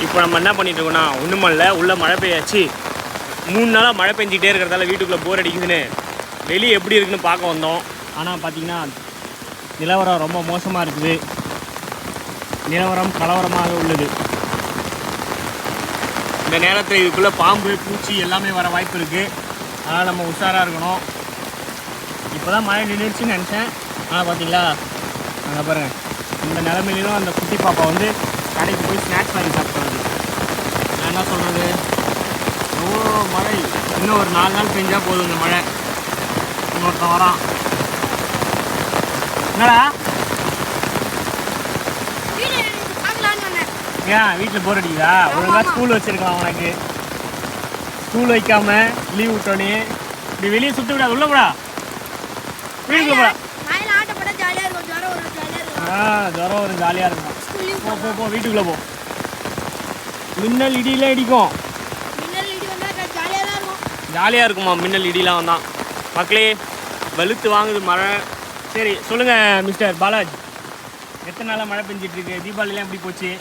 இப்போ நம்ம என்ன பண்ணிட்டு இருக்கோம்னா ஒன்றும் இல்லை, உள்ள மழை பெய்யாச்சு. 3 நாளாக மழை பெஞ்சிக்கிட்டே இருக்கிறதால வீட்டுக்குள்ளே போர் அடிக்குதுன்னு வெளியே எப்படி இருக்குன்னு பார்க்க வந்தோம். ஆனால் பார்த்தீங்கன்னா நிலவரம் ரொம்ப மோசமாக இருக்குது. நிலவரம் கலவரமாக உள்ளது. இந்த நேரத்தில் இதுக்குள்ளே பாம்பு பூச்சி எல்லாமே வர வாய்ப்பு இருக்குது. அதனால் நம்ம உஷாராக இருக்கணும். இப்போ தான் மழை நின்றுச்சுன்னு நினச்சேன். ஆனால் பார்த்தீங்களா அங்கே பாருங்கள், இந்த நிலமையிலும் அந்த குட்டி பாப்பா வந்து கடைக்கு போய் ஸ்நாக்ஸ் வாங்கி சாப்பிட்டு வருது. நான் என்ன சொல்கிறது, எவ்வளோ மழை, இன்னும் ஒரு 4 நாள் பெஞ்சால் போதும் இந்த மழை. இன்னொருத்தன் வரான். என்னடா ஏன் வீட்டில் போர் அடிக்குதா? ஒழுங்காக ஸ்கூல் வச்சுருக்கலாம். உனக்கு ஸ்கூல் வைக்காம லீவ் விட்டோன்னே இப்படி வெளியே சுற்ற விடாது. உள்ள போடா, வீட்டுக்குள்ள போடா. ஜுரம் வரும், ஜாலியாக இருக்கும். போ போ போ, வீட்டுக்குள்ளே போ. மின்னல் இடியெலாம் இடிக்கும். ஜாலியாக இருக்குமா மின்னல் இடிலாம் வந்தான். மக்களே வெளுத்து வாங்குது மழை. சரி சொல்லுங்கள் மிஸ்டர் பாலாஜ், எத்தனை நாளாக மழை பெஞ்சிட்ருக்கு? தீபாவளிலாம் எப்படி போச்சு?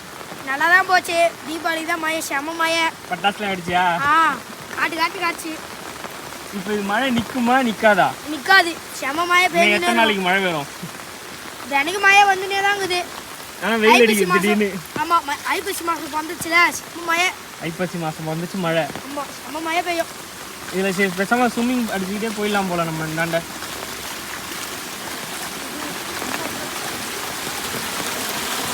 நல்லா தான் போச்சு. தீபாவளி தான் மழை, செம மழை. பட்டாசுலாம் அடிச்சியா? காட்டு. இப்போ இது மழை நிற்குமா நிற்காதா? நிற்காது, செம மழை பெய்யும். எத்தனை நாளைக்கு மழை வரும்? தினைக்கு மழை வந்துனே தான் இருக்குது. ஆனால் வெயில் அடிக்குது திடீர்னு. ஆமாம், ஐப்பசி மாதம் வந்துச்சுல, செம மழை. ஐப்பசி மாதம் வந்துச்சு மழை. ஆமாம், செம மழை பெய்யும். இதில் சரி பேசாமல் ஸ்விம்மிங் அடிச்சுக்கிட்டே போயிடலாம் போல நம்ம இந்தாண்ட.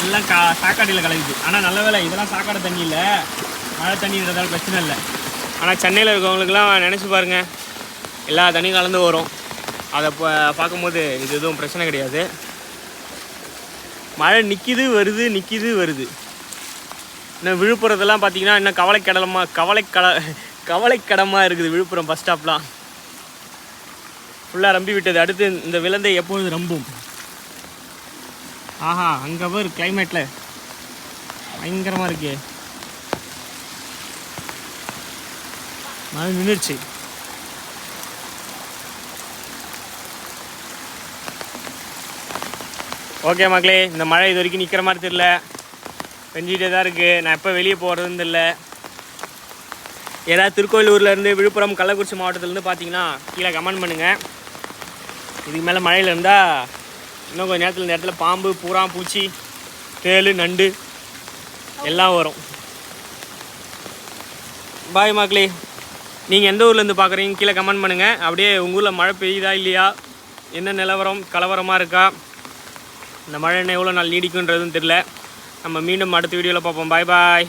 எல்லாம் சாக்காடியில் கலக்குது. ஆனால் நல்ல வேலை, இதெல்லாம் சாக்காடை தண்ணி இல்லை, மழை தண்ணின்றதால பிரச்சனை இல்லை. ஆனால் சென்னையில் இருக்கவங்களுக்குலாம் நினச்சி பாருங்கள், எல்லா தண்ணியும் கலந்து வரும். அதை பார்க்கும்போது இது எதுவும் பிரச்சனை கிடையாது. மழை நிற்கிது வருது, நிற்கிது வருது. இன்னும் விழுப்புரத்தெல்லாம் பார்த்தீங்கன்னா இன்னும் கவலைக்கடமாக இருக்குது. விழுப்புரம் பஸ் ஸ்டாப்லாம் ஃபுல்லாக ரம்பி விட்டது. அடுத்து இந்த விலந்தை எப்பொழுது ரம்பும்? ஆஹா, அங்கே ஒரு கிளைமேட்டில் பயங்கரமாக இருக்கே. மழை நின்றுச்சு. ஓகே மக்களே, இந்த மழை இது வரைக்கும் நிற்கிற மாதிரி தெரியல, பெஞ்சிகிட்டே தான் இருக்குது. நான் எப்போ வெளியே போகிறதுன்னு தெரியல. ஏதாவது திருக்கோயிலூர்லேருந்து விழுப்புரம் கள்ளக்குறிச்சி மாவட்டத்துலேருந்து பார்த்தீங்கன்னா கீழே கமெண்ட் பண்ணுங்கள். இதுக்கு மேலே மழையில் இருந்தால் இன்னும் கொஞ்சம் நேரத்தில் இந்த இடத்துல பாம்பு, பூரா, பூச்சி, தேள், நண்டு எல்லாம் வரும். பாய் மக்களே, நீங்கள் எந்த ஊர்லேருந்து பார்க்குறீங்க கீழே கமெண்ட் பண்ணுங்கள். அப்படியே உங்கள் ஊரில் மழை பெய்யுதா இல்லையா, என்ன நிலவரம், கலவரமாக இருக்கா, இந்த மழை என்ன எவ்வளோ நாள் நீடிக்குன்றதுன்னு தெரியல. நம்ம மீண்டும் அடுத்த வீடியோவில் பார்ப்போம். பாய் பாய்.